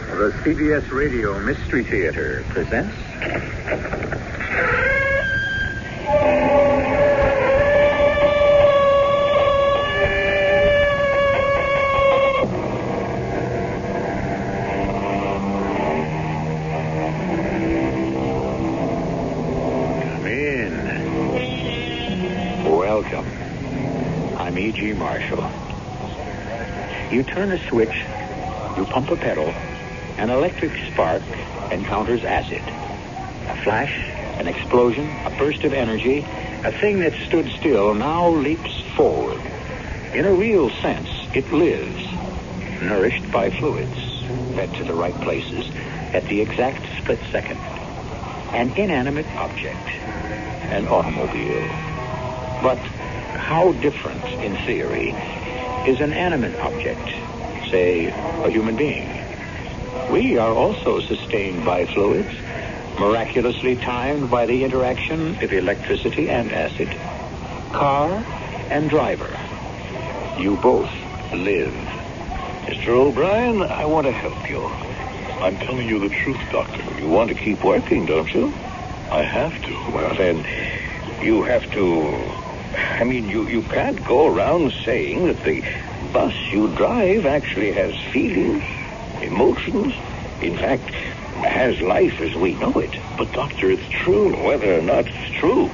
The CBS Radio Mystery Theater presents... Come in. Welcome. I'm E.G. Marshall. You turn a switch, you pump a pedal, an electric spark encounters acid. A flash, an explosion, a burst of energy, a thing that stood still now leaps forward. In a real sense, it lives, nourished by fluids, fed to the right places at the exact split second. An inanimate object, an automobile. But how different, in theory, is an animate object, say, a human being? We are also sustained by fluids, miraculously timed by the interaction of electricity and acid. Car and driver. You both live. Mr. O'Brien, I want to help you. I'm telling you the truth, Doctor. You want to keep working, don't you? I have to. Well, then, you have to... I mean, you can't go around saying that the bus you drive actually has feelings, emotions, in fact, has life as we know it. But, Doctor, it's true. Whether or not it's true,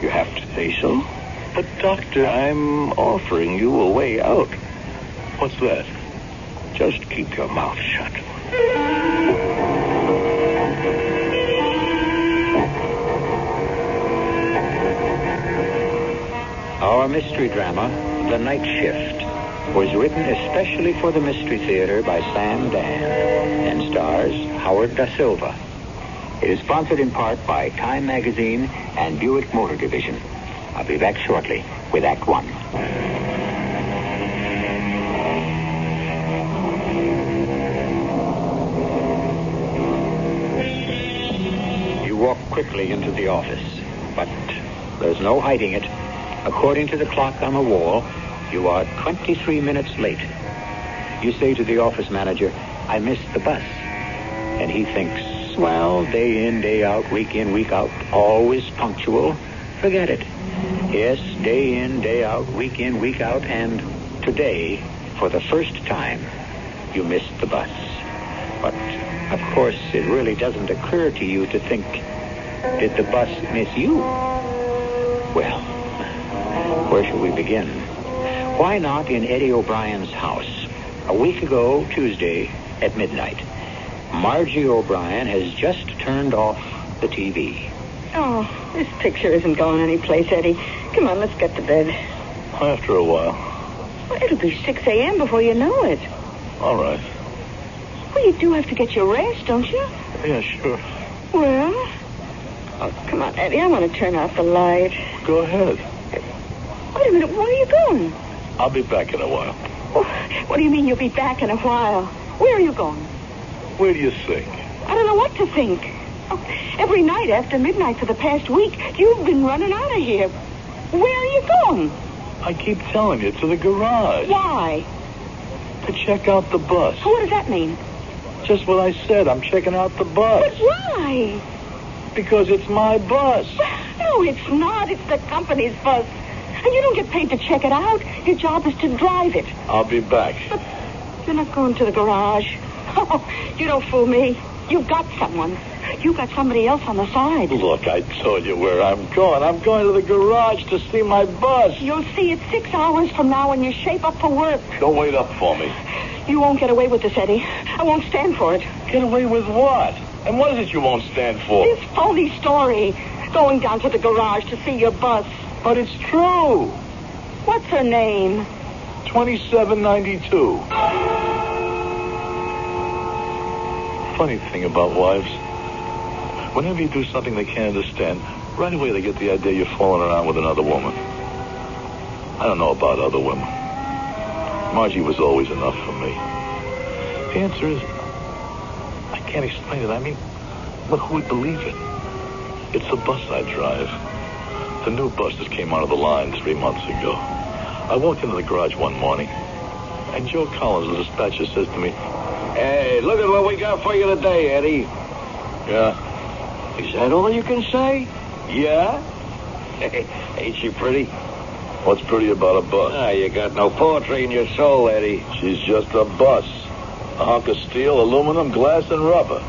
you have to say so. But, Doctor, I'm offering you a way out. What's that? Just keep your mouth shut. Our mystery drama, The Night Shift, was written especially for the Mystery Theater by Sam Dan and stars Howard Da Silva. It is sponsored in part by Time Magazine and Buick Motor Division. I'll be back shortly with Act One. You walk quickly into the office, but there's no hiding it. According to the clock on the wall, you are 23 minutes late. You say to the office manager, I missed the bus. And he thinks, well, day in, day out, week in, week out, always punctual. Forget it. Yes, day in, day out, week in, week out, and today, for the first time, you missed the bus. But, of course, it really doesn't occur to you to think, did the bus miss you? Well, where shall we begin? Why not in Eddie O'Brien's house? A week ago, Tuesday, at midnight, Margie O'Brien has just turned off the TV. Oh, this picture isn't going anyplace, Eddie. Come on, let's get to bed. After a while. Well, it'll be 6 a.m. before you know it. All right. Well, you do have to get your rest, don't you? Yeah, sure. Well, oh, come on, Eddie, I want to turn off the light. Go ahead. Wait a minute, where are you going? I'll be back in a while. Oh, what do you mean you'll be back in a while? Where are you going? Where do you think? I don't know what to think. Oh, every night after midnight for the past week, you've been running out of here. Where are you going? I keep telling you, to the garage. Why? To check out the bus. What does that mean? Just what I said. I'm checking out the bus. But why? Because it's my bus. No, it's not. It's the company's bus. And you don't get paid to check it out. Your job is to drive it. I'll be back. But you're not going to the garage. Oh, you don't fool me. You've got someone. You've got somebody else on the side. Look, I told you where I'm going. I'm going to the garage to see my bus. You'll see it 6 hours from now when you shape up for work. Don't wait up for me. You won't get away with this, Eddie. I won't stand for it. Get away with what? And what is it you won't stand for? This phony story. Going down to the garage to see your bus. But it's true. What's her name? 2792. Funny thing about wives. Whenever you do something they can't understand, right away they get the idea you're fooling around with another woman. I don't know about other women. Margie was always enough for me. The answer is, I can't explain it. I mean, look, who would believe it? It's the bus I drive. The new bus that came out of the line 3 months ago. I walked into the garage one morning, and Joe Collins, the dispatcher, says to me, Hey, look at what we got for you today, Eddie. Yeah. Is that all you can say? Yeah? Ain't she pretty? What's pretty about a bus? Ah, you got no poetry in your soul, Eddie. She's just a bus. A hunk of steel, aluminum, glass, and rubber.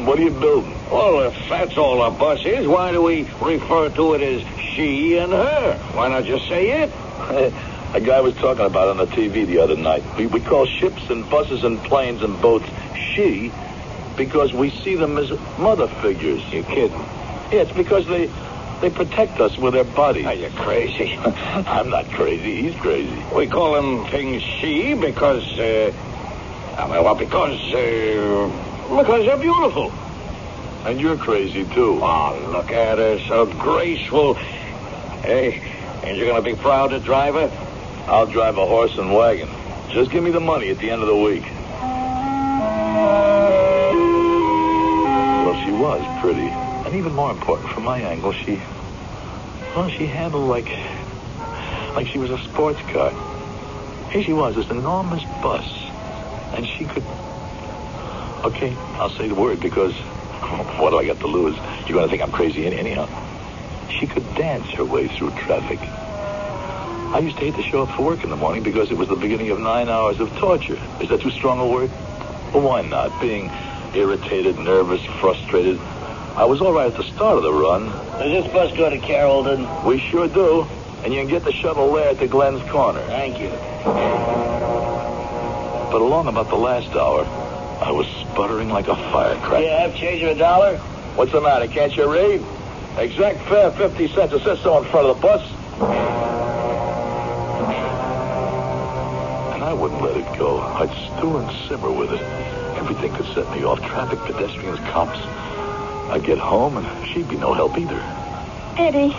What are you building? Well, if that's all a bus is, why do we refer to it as she and her? Why not just say it? A guy was talking about it on the TV the other night. We call ships and buses and planes and boats she because we see them as mother figures. You kidding? Yeah, it's because they protect us with their bodies. Are you crazy? I'm not crazy. He's crazy. We call them things she because they're beautiful. And you're crazy, too. Oh, look at her, so graceful. Hey, ain't you going to be proud to drive her? I'll drive a horse and wagon. Just give me the money at the end of the week. Well, she was pretty. And even more important, from my angle, she handled like she was a sports car. Here she was, this enormous bus. And she could... Okay, I'll say the word because what do I got to lose? You're going to think I'm crazy anyhow. She could dance her way through traffic. I used to hate to show up for work in the morning because it was the beginning of 9 hours of torture. Is that too strong a word? Well, why not? Being irritated, nervous, frustrated. I was all right at the start of the run. Does this bus go to Carrollton? We sure do. And you can get the shuttle there to Glenn's Corner. Thank you. But along about the last hour, I was sputtering like a firecracker. Yeah, have change of $1? What's the matter? Can't you read? Exact fare, 50 cents. It says so in front of the bus. And I wouldn't let it go. I'd stew and simmer with it. Everything could set me off. Traffic, pedestrians, cops. I'd get home, and she'd be no help either. Eddie,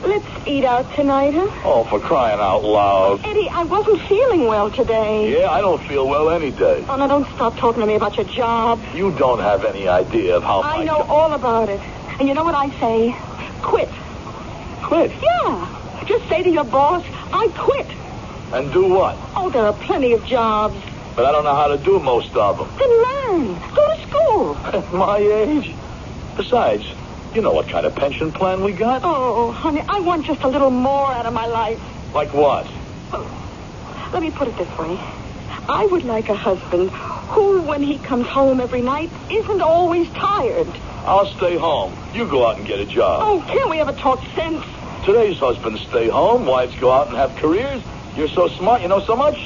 let's eat out tonight, huh? Oh, for crying out loud. Eddie, I wasn't feeling well today. Yeah, I don't feel well any day. Oh, now don't stop talking to me about your job. You don't have any idea of how I know all about it. And you know what I say? Quit. Quit? Yeah. Just say to your boss, I quit. And do what? Oh, there are plenty of jobs. But I don't know how to do most of them. Then learn. Go to school. At my age. Besides, you know what kind of pension plan we got? Oh, honey, I want just a little more out of my life. Like what? Let me put it this way. I would like a husband who, when he comes home every night, isn't always tired. I'll stay home. You go out and get a job. Oh, can't we ever talk sense? Today's husbands stay home. Wives go out and have careers. You're so smart. You know so much.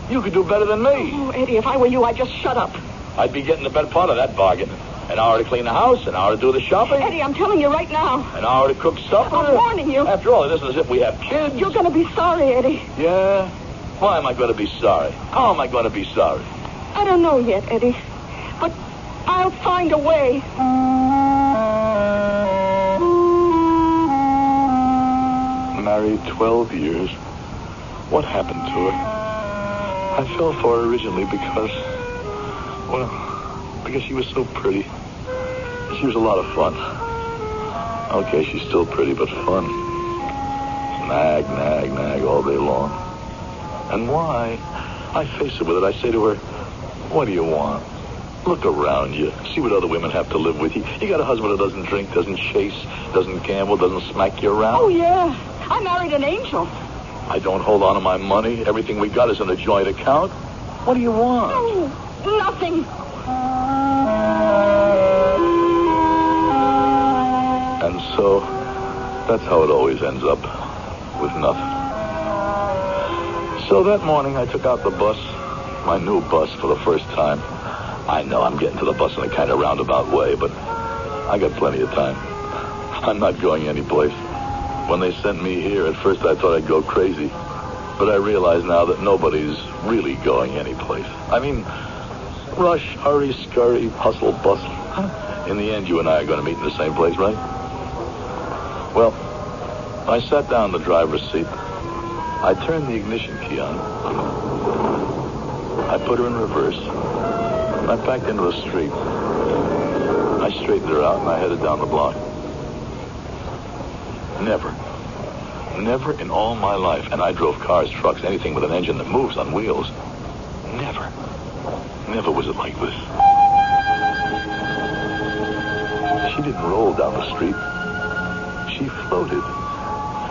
You could do better than me. Oh, Eddie, if I were you, I'd just shut up. I'd be getting the better part of that bargain. An hour to clean the house, an hour to do the shopping. Eddie, I'm telling you right now. An hour to cook supper. I'm warning you. After all, it isn't as if we have kids. You're going to be sorry, Eddie. Yeah? Why am I going to be sorry? How am I going to be sorry? I don't know yet, Eddie. But I'll find a way. Married 12 years. What happened to her? I fell for her originally because she was so pretty. She was a lot of fun. Okay, she's still pretty, but fun. Nag, nag, nag all day long. And why? I face her with it. I say to her, what do you want? Look around you. See what other women have to live with. You got a husband that doesn't drink, doesn't chase, doesn't gamble, doesn't smack you around. Oh, yeah. I married an angel. I don't hold on to my money. Everything we got is in a joint account. What do you want? Oh, nothing. And so, that's how it always ends up, with nothing. So that morning, I took out the bus, my new bus, for the first time. I know I'm getting to the bus in a kind of roundabout way, but I got plenty of time. I'm not going anyplace. When they sent me here, at first I thought I'd go crazy. But I realize now that nobody's really going anyplace. I mean, rush, hurry, scurry, hustle, bustle. In the end, you and I are going to meet in the same place, right? Well, I sat down in the driver's seat. I turned the ignition key on. I put her in reverse. I backed into the street. I straightened her out and I headed down the block. Never in all my life, and I drove cars, trucks, anything with an engine that moves on wheels. Never was it like this. She didn't roll down the street. She floated.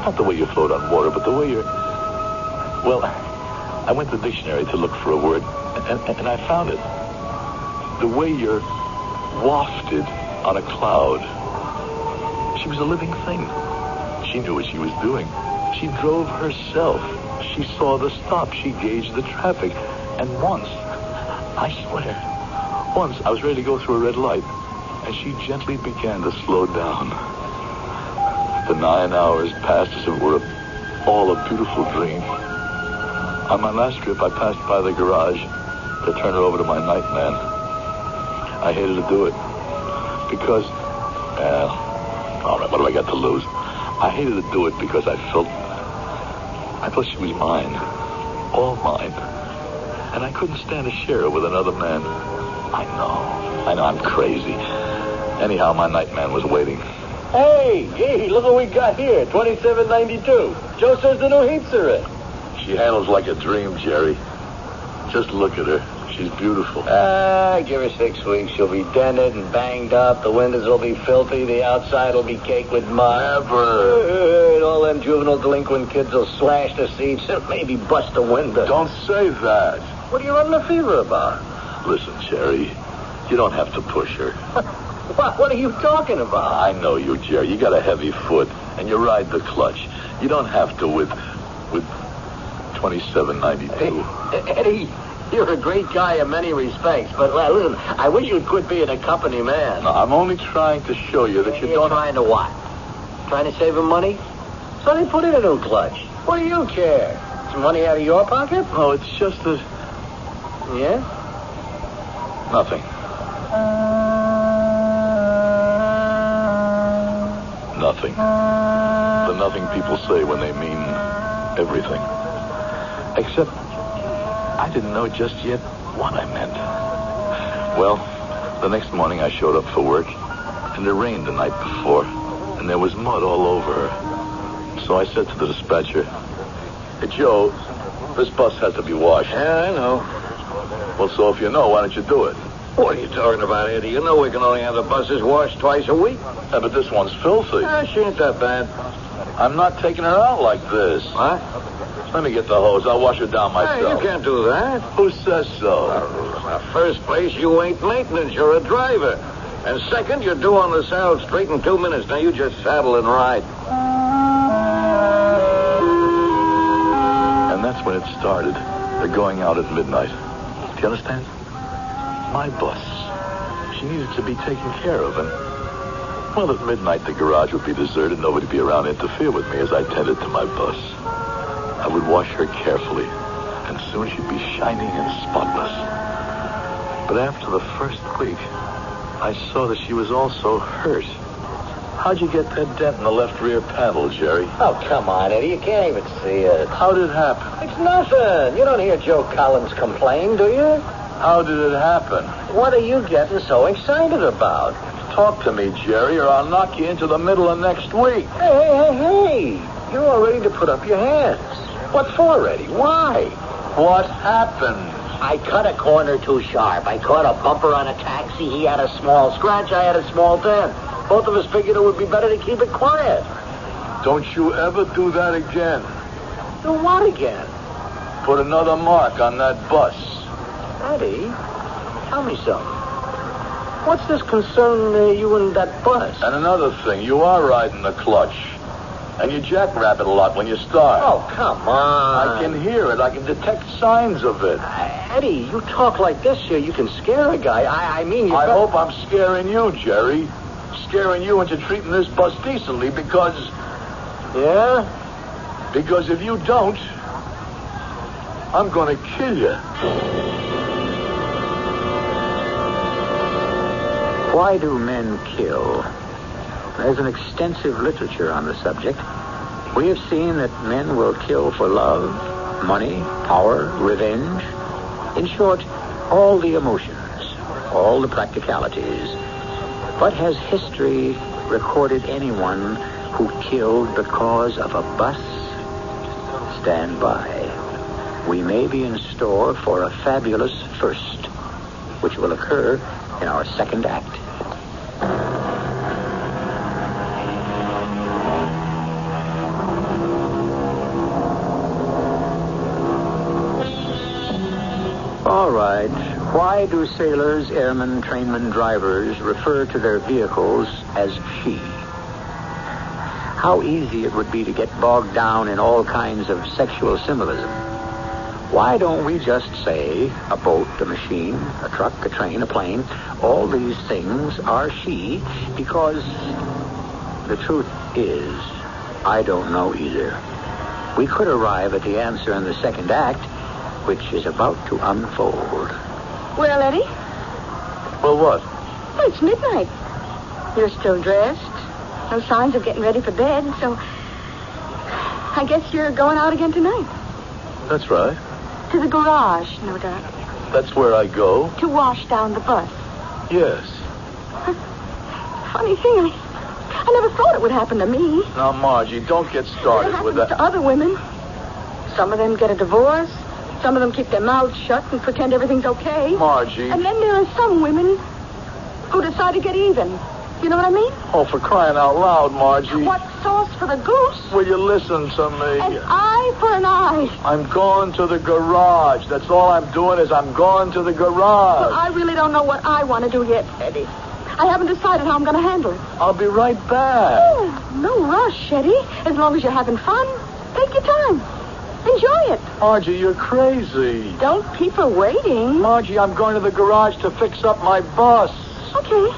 Not the way you float on water, but the way you're... Well, I went to the dictionary to look for a word, and I found it. The way you're wafted on a cloud. She was a living thing. She knew what she was doing. She drove herself. She saw the stop. She gauged the traffic. And once, I swear, once I was ready to go through a red light, and she gently began to slow down. The 9 hours passed as if it were all a beautiful dream. On my last trip, I passed by the garage to turn her over to my night man. I hated to do it because, all right, what do I got to lose? I hated to do it because I thought she was mine, all mine. And I couldn't stand to share her with another man. I know, I'm crazy. Anyhow, my night man was waiting. Hey, look what we got here, 2792. Joe says the new heats are in. She handles like a dream, Jerry. Just look at her. She's beautiful. Give her 6 weeks. She'll be dented and banged up. The windows will be filthy. The outside will be caked with mud. Never. All them juvenile delinquent kids will slash the seats and maybe bust the window. Don't say that. What are you running a fever about? Listen, Jerry, you don't have to push her. What are you talking about? I know you, Jerry. You got a heavy foot, and you ride the clutch. You don't have to with 2792. Eddie, you're a great guy in many respects, but listen, I wish you'd quit being a company man. No, I'm only trying to show you that you don't... Trying to what? Trying to save him money? So they put in a new clutch. What do you care? Some money out of your pocket? No, it's just that... Yeah? Nothing. Nothing. The nothing people say when they mean everything. Except I didn't know just yet what I meant. Well, the next morning I showed up for work, and it rained the night before, and there was mud all over her. So I said to the dispatcher, "Hey, Joe, this bus has to be washed." Yeah, I know. Well, so if you know, why don't you do it? What are you talking about, Eddie? You know we can only have the buses washed twice a week. Yeah, but this one's filthy. She ain't that bad. I'm not taking her out like this. What? Let me get the hose. I'll wash her down myself. Hey, you can't do that. Who says so? First place, you ain't maintenance. You're a driver. And second, you're due on the South Street in 2 minutes. Now you just saddle and ride. And that's when it started. They're going out at midnight. Do you understand? My bus. She needed to be taken care of, and... Well, at midnight, the garage would be deserted. Nobody would be around to interfere with me as I tended to my bus. I would wash her carefully, and soon she'd be shining and spotless. But after the first week, I saw that she was also hurt. How'd you get that dent in the left rear panel, Jerry? Oh, come on, Eddie. You can't even see it. How did it happen? It's nothing. You don't hear Joe Collins complain, do you? How did it happen? What are you getting so excited about? Talk to me, Jerry, or I'll knock you into the middle of next week. Hey. You're all ready to put up your hands. What for, Eddie? Why? What happened? I cut a corner too sharp. I caught a bumper on a taxi. He had a small scratch. I had a small dent. Both of us figured it would be better to keep it quiet. Don't you ever do that again. Do what again? Put another mark on that bus. Eddie, tell me something. What's this concern you and that bus? And another thing, you are riding the clutch. And you jackrabbit a lot when you start. Oh, come on. I can hear it. I can detect signs of it. Eddie, you talk like this here. You can scare a guy. I mean... I hope I'm scaring you, Jerry. Scaring you into treating this bus decently because... Yeah? Because if you don't, I'm going to kill you. Why do men kill? There's an extensive literature on the subject. We have seen that men will kill for love, money, power, revenge. In short, all the emotions, all the practicalities. But has history recorded anyone who killed because of a bus? Stand by. We may be in store for a fabulous first. which will occur in our second act. All right. Why do sailors, airmen, trainmen, drivers refer to their vehicles as she? How easy it would be to get bogged down in all kinds of sexual symbolism. Why don't we just say a boat, a machine, a truck, a train, a plane? All these things are she, because the truth is, I don't know either. We could arrive at the answer in the second act, which is about to unfold. Well, Eddie? Well, what? Well, it's midnight. You're still dressed. No signs of getting ready for bed, so I guess you're going out again tonight. That's right. To the garage, no doubt. That's where I go. To wash down the bus. Yes. Funny thing, I never thought it would happen to me. Now, Margie, don't get started It with happens that. to other women. Some of them get a divorce. Some of them keep their mouths shut and pretend everything's okay. Margie. And then there are some women who decide to get even. You know what I mean? Oh, for crying out loud, Margie. What sauce for the goose? Will you listen to me? An eye for an eye. I'm going to the garage. That's all I'm doing is I'm going to the Well, garage. I really don't know what I want to do yet, Eddie. I haven't decided how I'm going to handle it. I'll be right back. Oh, no rush, Eddie. As long as you're having fun, take your time. Enjoy it. Margie, you're crazy. Don't keep her waiting. Margie, I'm going to the garage to fix up my bus. Okay.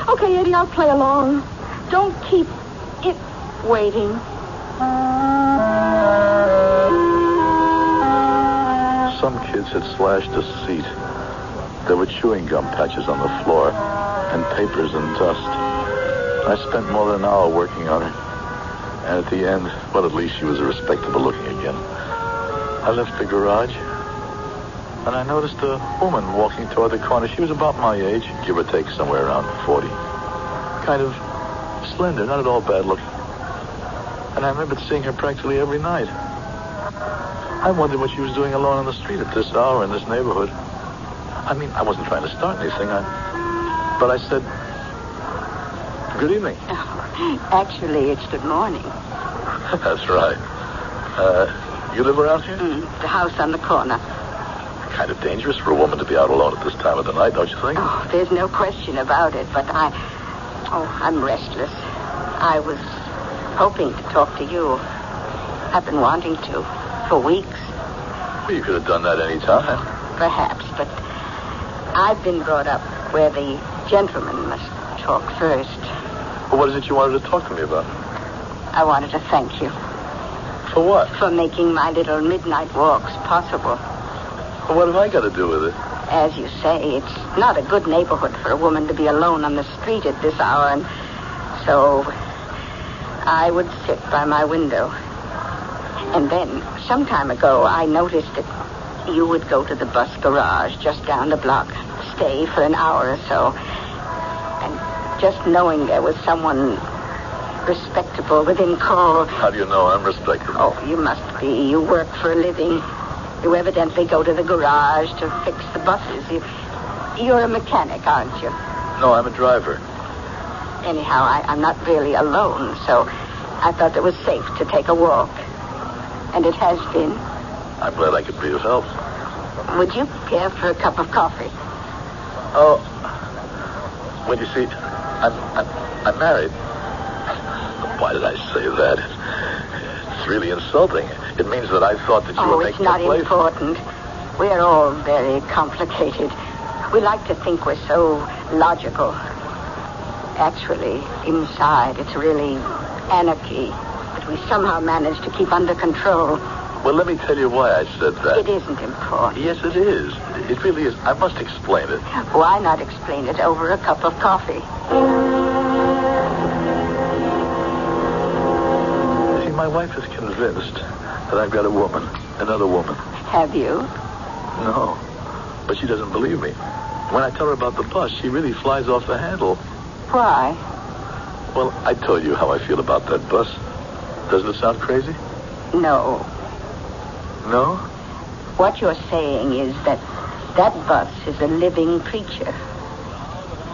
Okay, Eddie, I'll play along. Don't keep it waiting. Some kids had slashed a seat. There were chewing gum patches on the floor and papers and dust. I spent more than an hour working on her. And at the end, well, at least she was respectable looking again. I left the garage, and I noticed a woman walking toward the corner. She was about my age, give or take somewhere around 40. Kind of slender, not at all bad looking. And I remembered seeing her practically every night. I wondered what she was doing alone on the street at this hour in this neighborhood. I mean, I wasn't trying to start anything, but I said, "Good evening." Actually, it's good morning. That's right. You live around here? The house on the corner. Kind of dangerous for a woman to be out alone at this time of the night, don't you think? Oh, there's no question about it, but I'm restless. I was hoping to talk to you. I've been wanting to for weeks. Well, you could have done that any time. Perhaps, but I've been brought up where the gentleman must talk first. Well, what is it you wanted to talk to me about? I wanted to thank you For what? for making my little midnight walks possible. Well, what have I got to do with it? As you say, it's not a good neighborhood for a woman to be alone on the street at this hour, and so I would sit by my window. And then, some time ago, I noticed that you would go to the bus garage just down the block, stay for an hour or so. And just knowing there was someone respectable within call. How do you know I'm respectable? Oh, you must be. You work for a living. You evidently go to the garage to fix the buses. You're a mechanic, aren't you? No, I'm a driver. Anyhow, I'm not really alone, so I thought it was safe to take a walk. And it has been. I'm glad I could be of help. Would you care for a cup of coffee? Oh, well, you see, I'm married. Why did I say that? It's really insulting. It means that I thought that you were making a play. It's not important. We're all very complicated. We like to think we're so logical. Actually, inside, it's really anarchy that we somehow manage to keep under control. Well, let me tell you why I said that. It isn't important. Yes, it is. It really is. I must explain it. Why not explain it over a cup of coffee? See, my wife is convinced that I've got a woman, another woman. Have you? No, but she doesn't believe me. When I tell her about the bus, she really flies off the handle. Why? Well, I told you how I feel about that bus. Doesn't it sound crazy? No. No? What you're saying is that That bus is a living creature.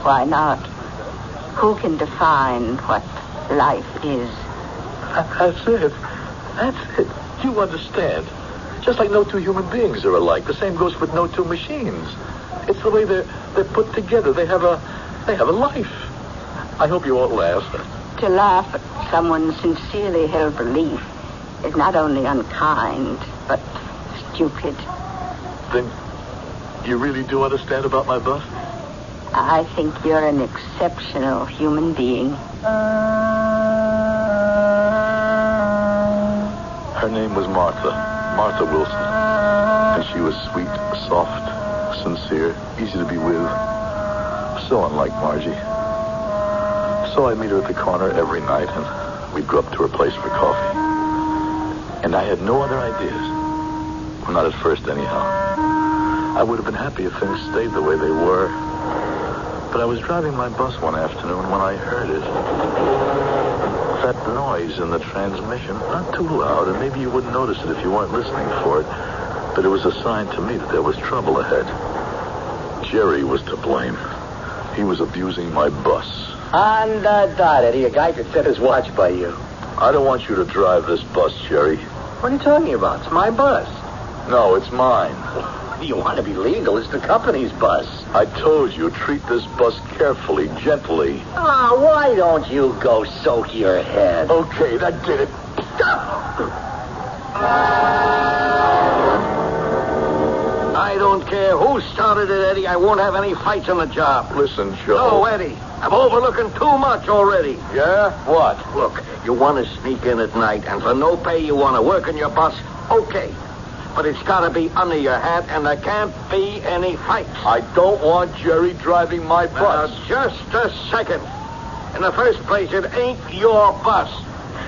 Why not? Who can define what life is? That's it. That's it. You understand. Just like no two human beings are alike. The same goes with no two machines. It's the way they're put together. They have a life. I hope you won't laugh. To laugh at someone's sincerely held belief is not only unkind, but stupid. Then you really do understand about my bus? I think you're an exceptional human being. Her name was Martha Wilson. And she was sweet, soft, sincere, easy to be with. So unlike Margie. So I'd meet her at the corner every night, and we'd go up to her place for coffee. And I had no other ideas. Well, not at first, anyhow. I would have been happy if things stayed the way they were. But I was driving my bus one afternoon when I heard it. That noise in the transmission, not too loud, and maybe you wouldn't notice it if you weren't listening for it, but it was a sign to me that there was trouble ahead. Jerry was to blame. He was abusing my bus. On the dot, Eddie. A guy could set his watch by you. I don't want you to drive this bus, Jerry. What are you talking about? It's my bus. No, it's mine. You want to be legal. It's the company's bus. I told you, treat this bus carefully, gently. Ah, why don't you go soak your head? Okay, that did it. I don't care who started it, Eddie. I won't have any fights on the job. Listen, Joe. No, Eddie. I'm overlooking too much already. Yeah? What? Look, you want to sneak in at night, and for no pay you want to work on your bus, okay. But it's got to be under your hat, and there can't be any fights. I don't want Jerry driving my bus. Now, just a second. In the first place, it ain't your bus.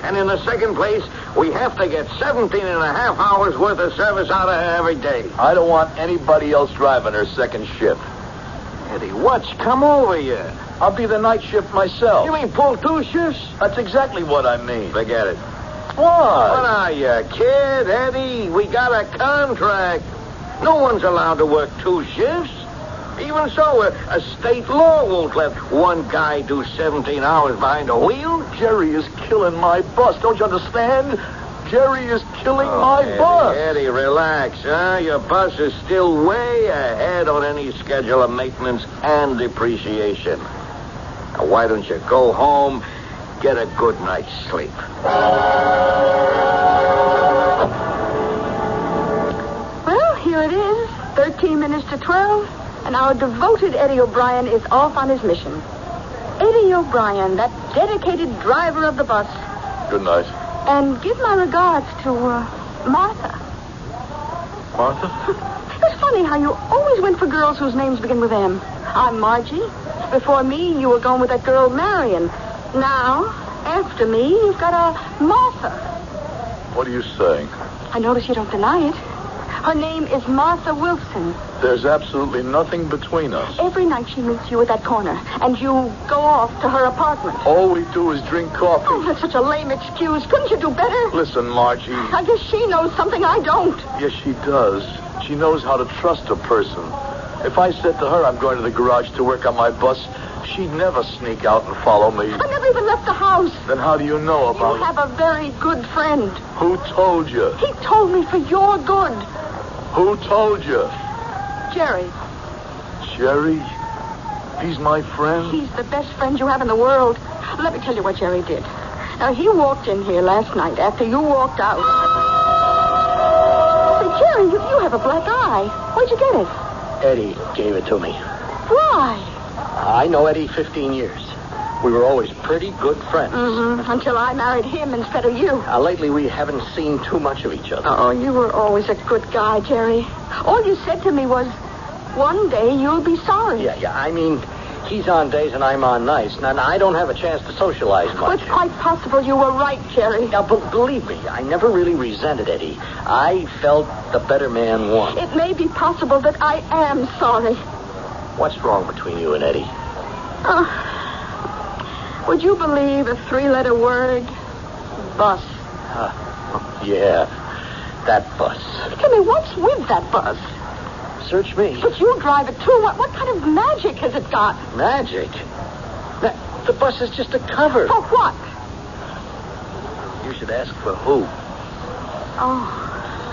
And in the second place, we have to get 17 and a half hours worth of service out of her every day. I don't want anybody else driving her second shift. Eddie, what's come over you? I'll be the night shift myself. You mean pull two shifts? That's exactly what I mean. Forget it. What? What are you, kid, Eddie? We got a contract. No one's allowed to work two shifts. Even so, a state law won't let one guy do 17 hours behind the wheel. Jerry is killing my bus. Don't you understand? Jerry is killing my bus. Eddie, relax, huh? Your bus is still way ahead on any schedule of maintenance and depreciation. Now, why don't you go home, get a good night's sleep? Well, here it is, 13 minutes to 12, and our devoted Eddie O'Brien is off on his mission. Eddie O'Brien, that dedicated driver of the bus. Good night. And give my regards to Martha. Martha? It's funny how you always went for girls whose names begin with M. I'm Margie. Before me, you were going with that girl Marion. Now, after me, you've got a Martha. What are you saying? I notice you don't deny it. Her name is Martha Wilson. There's absolutely nothing between us. Every night she meets you at that corner, and you go off to her apartment. All we do is drink coffee. Oh, that's such a lame excuse. Couldn't you do better? Listen, Margie. I guess she knows something I don't. Yes, she does. She knows how to trust a person. If I said to her I'm going to the garage to work on my bus, she'd never sneak out and follow me. I never even left the house. Then how do you know about You have a very good friend. Who told you? He told me for your good. Who told you? Jerry. Jerry? He's my friend? He's the best friend you have in the world. Let me tell you what Jerry did. Now, he walked in here last night after you walked out. Say, Jerry, you have a black eye. Where'd you get it? Eddie gave it to me. Why? I know Eddie 15 years. We were always pretty good friends. Mm-hmm. Until I married him instead of you. Lately, we haven't seen too much of each other. Oh, you were always a good guy, Jerry. All you said to me was, one day you'll be sorry. Yeah. I mean, he's on days and I'm on nights. Now, I don't have a chance to socialize much. Well, it's quite possible you were right, Jerry. Now, but believe me, I never really resented Eddie. I felt the better man won. It may be possible that I am sorry. What's wrong between you and Eddie? Would you believe a 3-letter word? Bus. Yeah, that bus. Tell me, what's with that bus? search me. But you drive it, too. What kind of magic has it got? Magic? The bus is just a cover. For what? You should ask for who. Oh,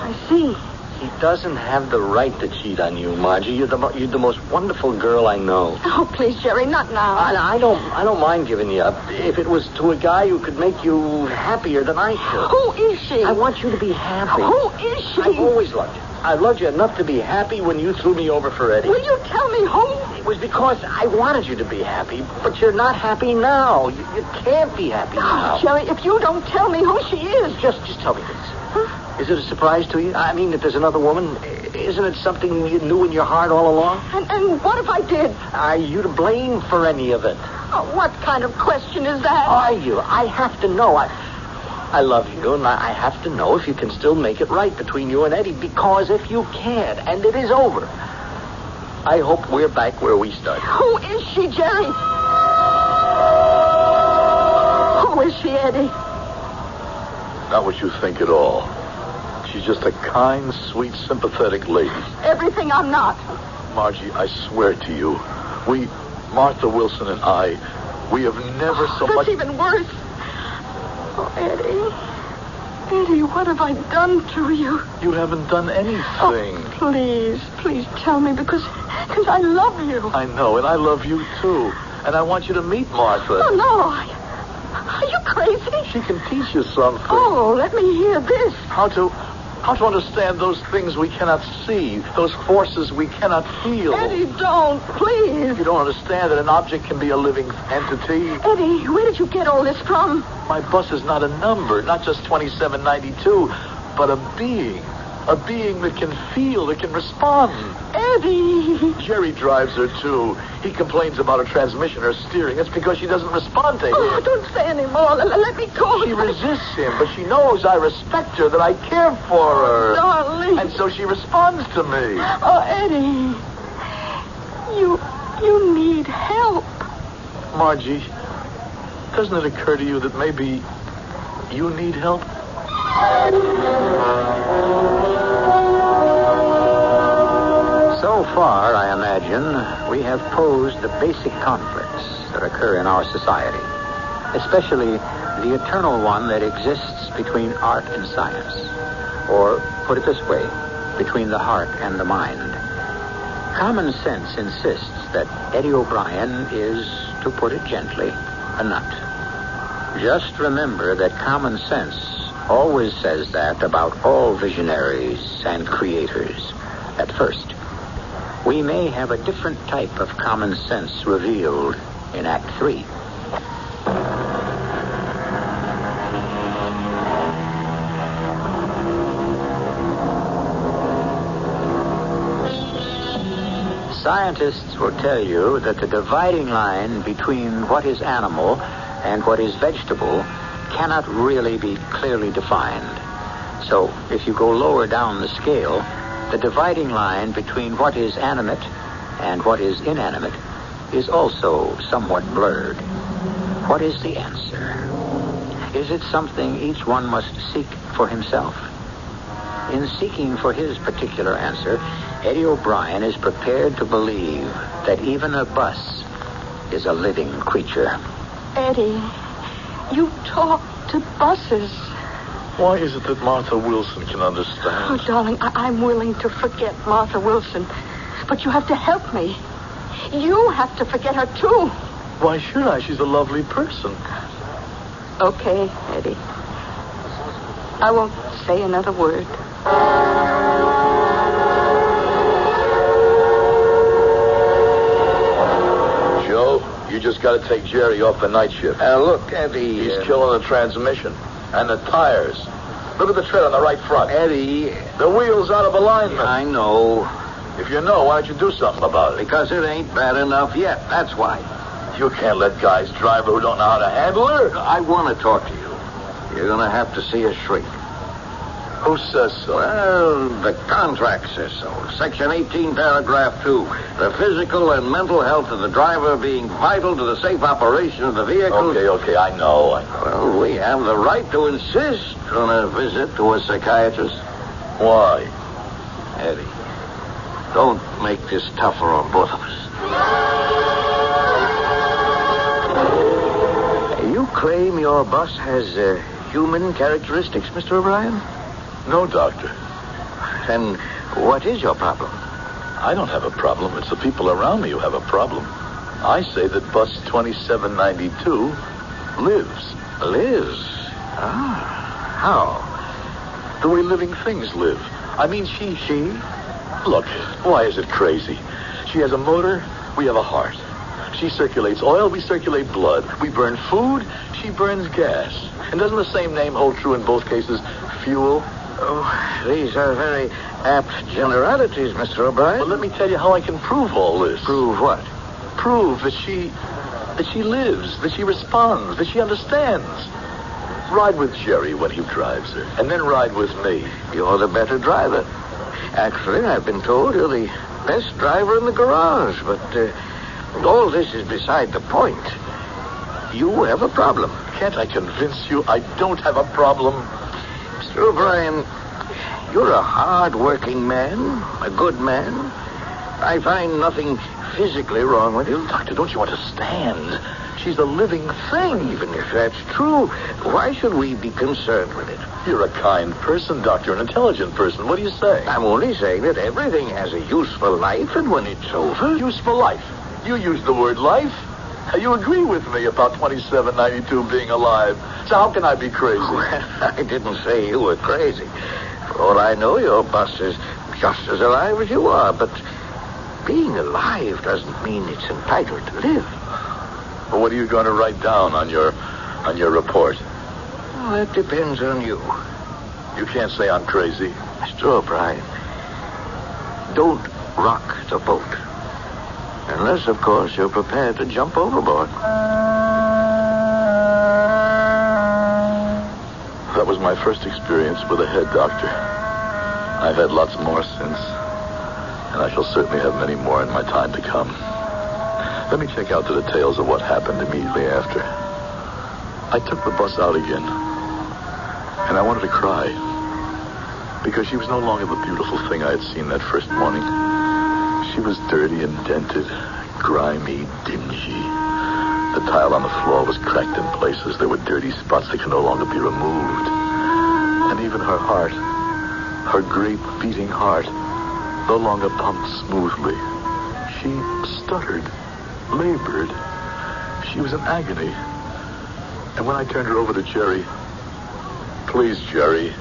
I see. He doesn't have the right to cheat on you, Margie. You're the most wonderful girl I know. Oh, please, Jerry, not now. I don't mind giving you up. If it was to a guy who could make you happier than I could. Who is she? I want you to be happy. Who is she? I've always loved you. I loved you enough to be happy when you threw me over for Eddie. Will you tell me who? It was because I wanted you to be happy, but you're not happy now. You can't be happy now. Oh, Jerry, if you don't tell me who she is. Just tell me this. Huh? Is it a surprise to you? I mean, that there's another woman? Isn't it something you knew in your heart all along? And what if I did? Are you to blame for any of it? Oh, what kind of question is that? Are you? I have to know. I love you, and I have to know if you can still make it right between you and Eddie, because if you can't, and it is over, I hope we're back where we started. Who is she, Jerry? Who is she, Eddie? Not what you think at all. She's just a kind, sweet, sympathetic lady. Everything I'm not. Margie, I swear to you, Martha Wilson and I, we have never so much... That's even worse. Oh, Eddie, what have I done to you? You haven't done anything. Oh, please tell me, because I love you. I know, and I love you, too. And I want you to meet Martha. Oh, no. Are you crazy? She can teach you something. Oh, let me hear this. How to understand those things we cannot see, those forces we cannot feel. Eddie, don't, please. You don't understand that an object can be a living entity. Eddie, where did you get all this from? My bus is not a number, not just 2792, but a being. A being that can feel, that can respond. Eddie. Jerry drives her, too. He complains about her transmission or steering. It's because she doesn't respond to him. Oh, don't say any more. Let me go. She resists him, but she knows I respect her, that I care for her. Darling. And so she responds to me. Oh, Eddie. You need help. Margie, doesn't it occur to you that maybe you need help? So far, I imagine, we have posed the basic conflicts that occur in our society, especially the eternal one that exists between art and science, or, put it this way, between the heart and the mind. Common sense insists that Eddie O'Brien is, to put it gently, a nut. Just remember that common sense always says that about all visionaries and creators at first. We may have a different type of common sense revealed in Act 3. Scientists will tell you that the dividing line between what is animal and what is vegetable cannot really be clearly defined. So, if you go lower down the scale, the dividing line between what is animate and what is inanimate is also somewhat blurred. What is the answer? Is it something each one must seek for himself? In seeking for his particular answer, Eddie O'Brien is prepared to believe that even a bus is a living creature. Eddie, you talk to buses. Why is it that Martha Wilson can understand? Oh, darling, I'm willing to forget Martha Wilson. But you have to help me. You have to forget her, too. Why should I? She's a lovely person. Okay, Eddie. I won't say another word. Joe, you just got to take Jerry off the night shift. Look, Eddie... He's killing the transmission. And the tires. Look at the tread on the right front. Eddie... The wheel's out of alignment. I know. If you know, why don't you do something about it? Because it ain't bad enough yet, that's why. You can't let guys drive who don't know how to handle her. I want to talk to you. You're going to have to see a shrink. Who says so? Well, the contract says so. Section 18, paragraph 2. The physical and mental health of the driver being vital to the safe operation of the vehicle. Okay, I know. Well, we have the right to insist on a visit to a psychiatrist. Why? Eddie, Don't make this tougher on both of us. You claim your bus has human characteristics, Mr. O'Brien? No, Doctor. Then what is your problem? I don't have a problem. It's the people around me who have a problem. I say that bus 2792 lives. Liz? Ah, how? The way living things live. I mean, she... Look, why is it crazy? She has a motor, we have a heart. She circulates oil, we circulate blood. We burn food, she burns gas. And doesn't the same name hold true in both cases? Fuel? Oh, these are very apt generalities, Mr. O'Brien. Well, let me tell you how I can prove all this. Prove what? Prove that she lives, that she responds, that she understands. Ride with Jerry when he drives her, and then ride with me. You're the better driver. Actually, I've been told you're the best driver in the garage, but all this is beside the point. You have a problem. Can't I convince you I don't have a problem? Mr. O'Brien, you're a hard-working man, a good man. I find nothing physically wrong with you. Doctor, don't you understand? She's a living thing. Even if that's true, why should we be concerned with it? You're a kind person, Doctor, an intelligent person. What do you say? I'm only saying that everything has a useful life, and when it's over... Useful life? You use the word life? You agree with me about 2792 being alive. So how can I be crazy? Well, I didn't say you were crazy. For all I know, your bus is just as alive as you are, but being alive doesn't mean it's entitled to live. Well, what are you going to write down on your report? Well, that depends on you. You can't say I'm crazy. Mr. O'Brien, don't rock the boat. Unless, of course, you're prepared to jump overboard. That was my first experience with a head doctor. I've had lots more since, and I shall certainly have many more in my time to come. Let me check out the details of what happened immediately after. I took the bus out again, and I wanted to cry, because she was no longer the beautiful thing I had seen that first morning. She was dirty and dented, grimy, dingy. The tile on the floor was cracked in places. There were dirty spots that could no longer be removed. And even her heart, her great beating heart, no longer pumped smoothly. She stuttered, labored. She was in agony. And when I turned her over to Jerry, please, Jerry,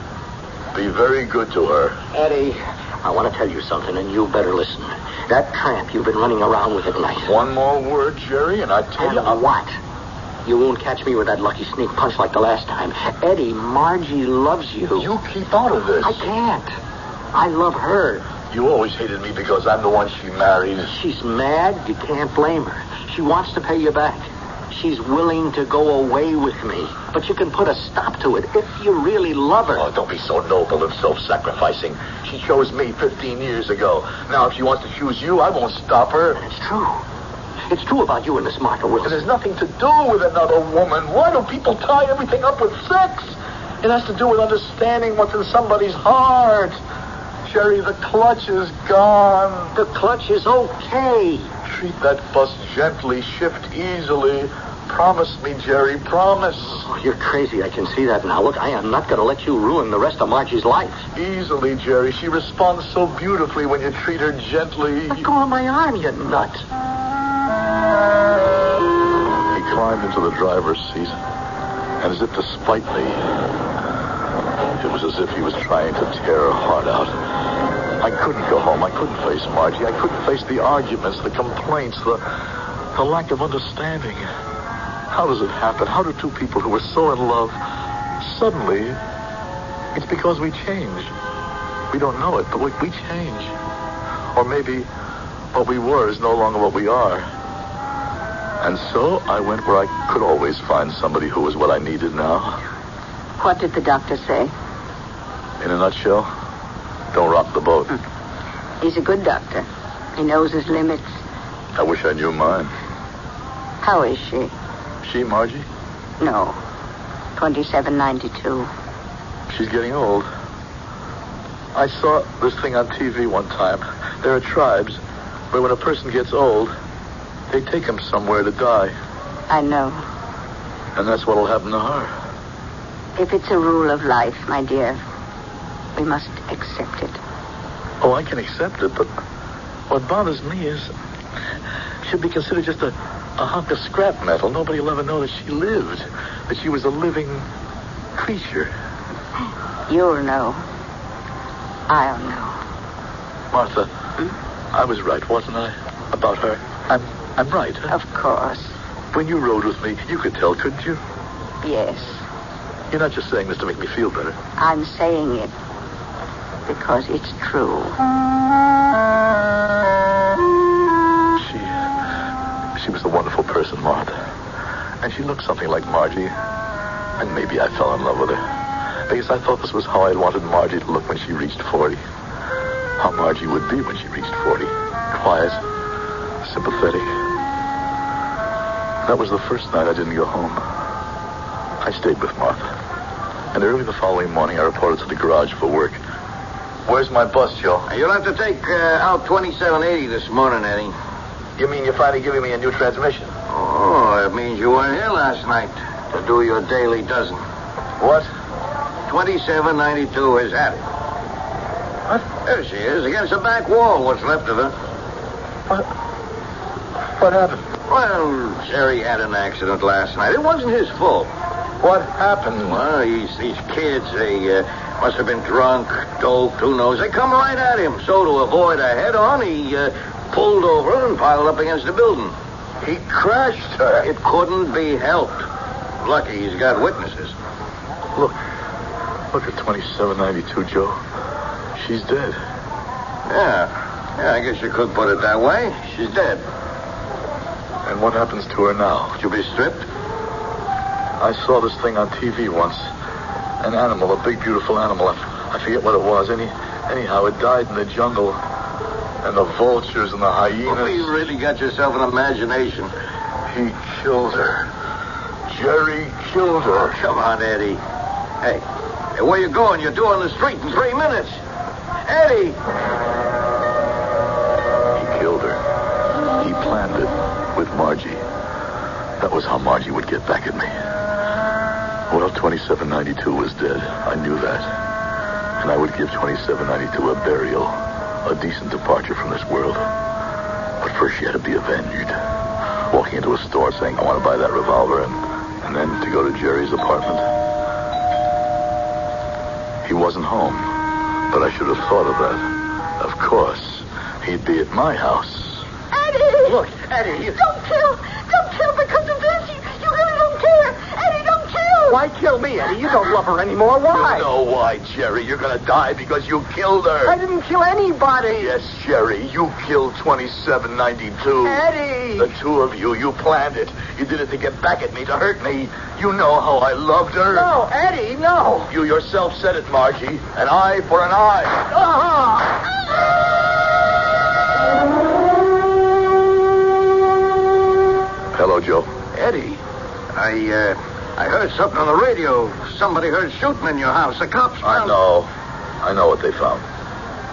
be very good to her. Eddie, I want to tell you something, and you better listen. That tramp you've been running around with at night. One more word, Jerry, and I tell you... What? You won't catch me with that lucky sneak punch like the last time. Eddie, Margie loves you. You keep out of this. I can't. I love her. You always hated me because I'm the one she married. She's mad. You can't blame her. She wants to pay you back. She's willing to go away with me. But you can put a stop to it if you really love her. Oh, don't be so noble and self-sacrificing. She chose me 15 years ago. Now, if she wants to choose you, I won't stop her. It's true. It's true about you and Miss Martha Wilson. It has nothing to do with another woman. Why do people tie everything up with sex? It has to do with understanding what's in somebody's heart. Jerry, the clutch is gone. The clutch is okay. Treat that bus gently, shift easily. Promise me, Jerry, promise. Oh, you're crazy. I can see that now. Look, I am not going to let you ruin the rest of Margie's life. Easily, Jerry. She responds so beautifully when you treat her gently. Let go of my arm, you nut. He climbed into the driver's seat, and as if to spite me, it was as if he was trying to tear her heart out. I couldn't go home. I couldn't face Margie. I couldn't face the arguments, the complaints, the lack of understanding. How does it happen? How do two people who were so in love, suddenly, it's because we change. We don't know it, but we change. Or maybe what we were is no longer what we are. And so I went where I could always find somebody who was what I needed now. What did the doctor say? In a nutshell, don't rock the boat. He's a good doctor. He knows his limits. I wish I knew mine. How is she? She, Margie? No. 2792. She's getting old. I saw this thing on TV one time. There are tribes where when a person gets old, they take him somewhere to die. I know. And that's what'll happen to her. If it's a rule of life, my dear, we must accept it. Oh, I can accept it, but what bothers me is she'll be considered just a hunk of scrap metal. Nobody will ever know that she lived, that she was a living creature. You'll know. I'll know. Martha, I was right, wasn't I, about her? I'm right, huh? Of course. When you rode with me, you could tell, couldn't you? Yes. You're not just saying this to make me feel better. I'm saying it because it's true. She was a wonderful person, Martha. And she looked something like Margie. And maybe I fell in love with her. Because I thought this was how I wanted Margie to look when she reached 40. How Margie would be when she reached 40. Quiet, sympathetic. That was the first night I didn't go home. I stayed with Martha. And early the following morning, I reported to the garage for work. Where's my bus, Joe? You'll have to take out 2780 this morning, Eddie. You mean you're finally giving me a new transmission? Oh, it means you weren't here last night to do your daily dozen. What? 2792 is at it. What? There she is, against the back wall, what's left of her. What happened? Well, Jerry had an accident last night. It wasn't his fault. What happened? Well, these kids, they must have been drunk, doped, who knows. They come right at him. So to avoid a head-on, he pulled over and piled up against the building. He crashed her. It couldn't be helped. Lucky he's got witnesses. Look at 2792, Joe. She's dead. Yeah, I guess you could put it that way. She's dead. And what happens to her now? She'll be stripped? I saw this thing on TV once. An animal, a big, beautiful animal. I forget what it was. Anyhow, it died in the jungle. And the vultures and the hyenas. Oh, you really got yourself an imagination. He killed her. Jerry killed her. Oh, come on, Eddie. Hey, where you going? You're due on the street in 3 minutes. Eddie! He killed her. He planned it with Margie. That was how Margie would get back at me. Well, 2792 was dead. I knew that. And I would give 2792 a burial, a decent departure from this world. But first she had to be avenged. Walking into a store saying, I want to buy that revolver, and then to go to Jerry's apartment. He wasn't home, but I should have thought of that. Of course, he'd be at my house. Eddie! Look, Eddie, Don't kill because of this. You really don't care. Eddie, don't kill. why kill me, Eddie? You don't love her anymore. Why? You know why, Jerry. You're going to die because you killed her. I didn't kill anybody. Yes, Jerry, you killed 2792. Eddie! The two of you, you planned it. You did it to get back at me, to hurt me. You know how I loved her. No, Eddie, no. You yourself said it, Margie. An eye for an eye. Hello, Joe. Eddie, I heard something on the radio. Somebody heard shooting in your house. The cops found... I know what they found.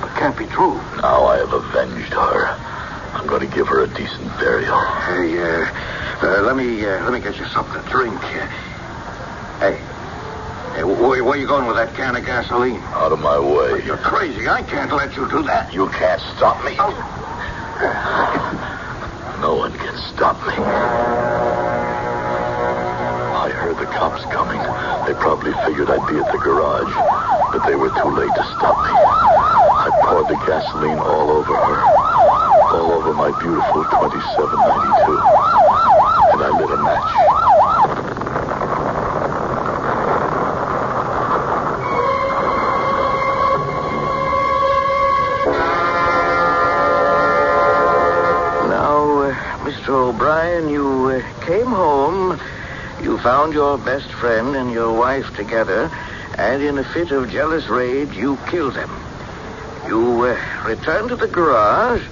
It can't be true. Now I have avenged her. I'm going to give her a decent burial. Hey, let me get you something to drink. Hey, where you going with that can of gasoline? Out of my way. You're crazy. I can't let you do that. You can't stop me. Oh. No one can stop me. I heard the cops coming. They probably figured I'd be at the garage, but they were too late to stop me. I poured the gasoline all over her, all over my beautiful 2792, and I lit a match. Mr. O'Brien, you came home, you found your best friend and your wife together, and in a fit of jealous rage, you killed them. You returned to the garage.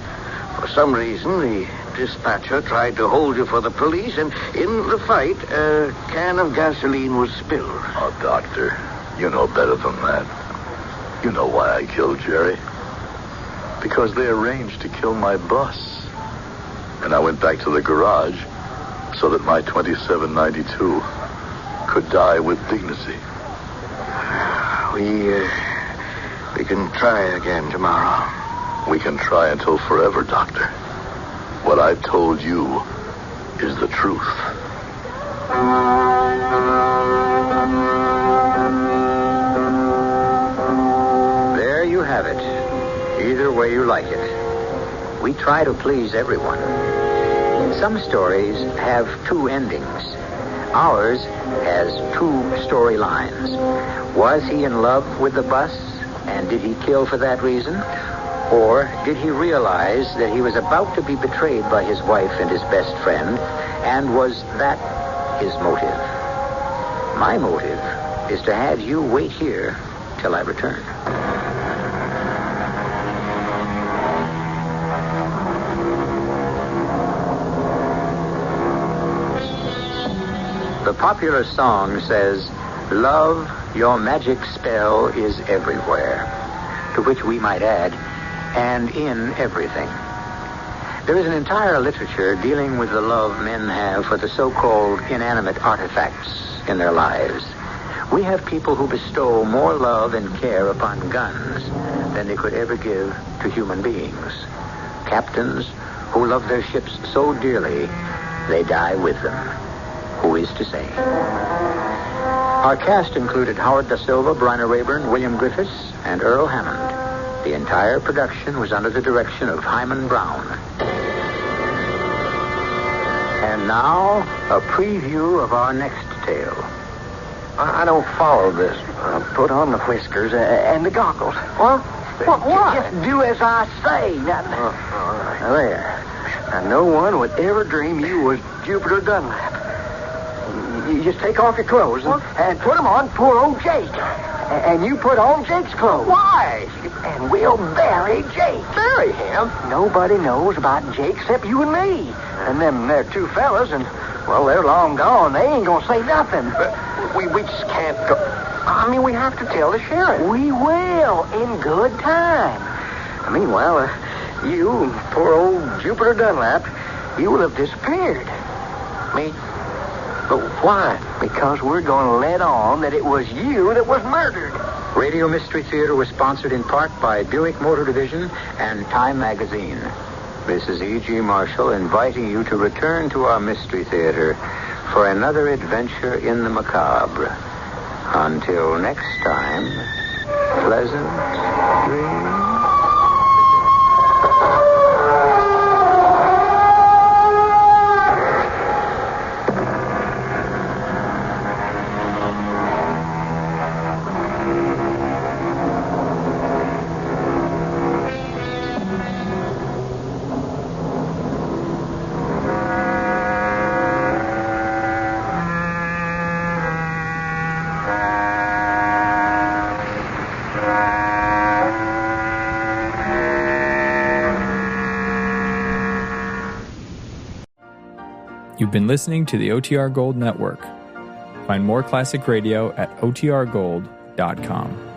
For some reason, the dispatcher tried to hold you for the police, and in the fight, a can of gasoline was spilled. Oh, Doctor, you know better than that. You know why I killed Jerry. because they arranged to kill my bus. And I went back to the garage so that my 2792 could die with dignity. We can try again tomorrow. We can try until forever, Doctor. What I've told you is the truth. There you have it. Either way you like it. We try to please everyone. Some stories have two endings. Ours has two storylines. Was he in love with the bus, and did he kill for that reason? Or did he realize that he was about to be betrayed by his wife and his best friend, and was that his motive? My motive is to have you wait here till I return. The popular song says, "Love, your magic spell is everywhere," to which we might add, and in everything. There is an entire literature dealing with the love men have for the so-called inanimate artifacts in their lives. We have people who bestow more love and care upon guns than they could ever give to human beings. Captains who love their ships so dearly, they die with them. Who is to say? Our cast included Howard Da Silva, Bryna Rayburn, William Griffiths, and Earl Hammond. The entire production was under the direction of Hyman Brown. And now, a preview of our next tale. I don't follow this. Put on the whiskers and the goggles. What? What? Just do as I say. Now, all right. now there. Now, no one would ever dream you was Jupiter Dunlap. You just take off your clothes and put them on poor old Jake. And you put on Jake's clothes. Why? And we'll bury Jake. Bury him? Nobody knows about Jake except you and me. And them there two fellas, and, well, they're long gone. They ain't gonna say nothing. But we just can't go. I mean, we have to tell the sheriff. We will, in good time. Meanwhile, you, poor old Jupiter Dunlap, you will have disappeared. Me? But why? Because we're going to let on that it was you that was murdered. Radio Mystery Theater was sponsored in part by Buick Motor Division and Time Magazine. This is E.G. Marshall inviting you to return to our Mystery Theater for another adventure in the macabre. Until next time, pleasant dreams. You've been listening to the OTR Gold Network. Find more classic radio at otrgold.com.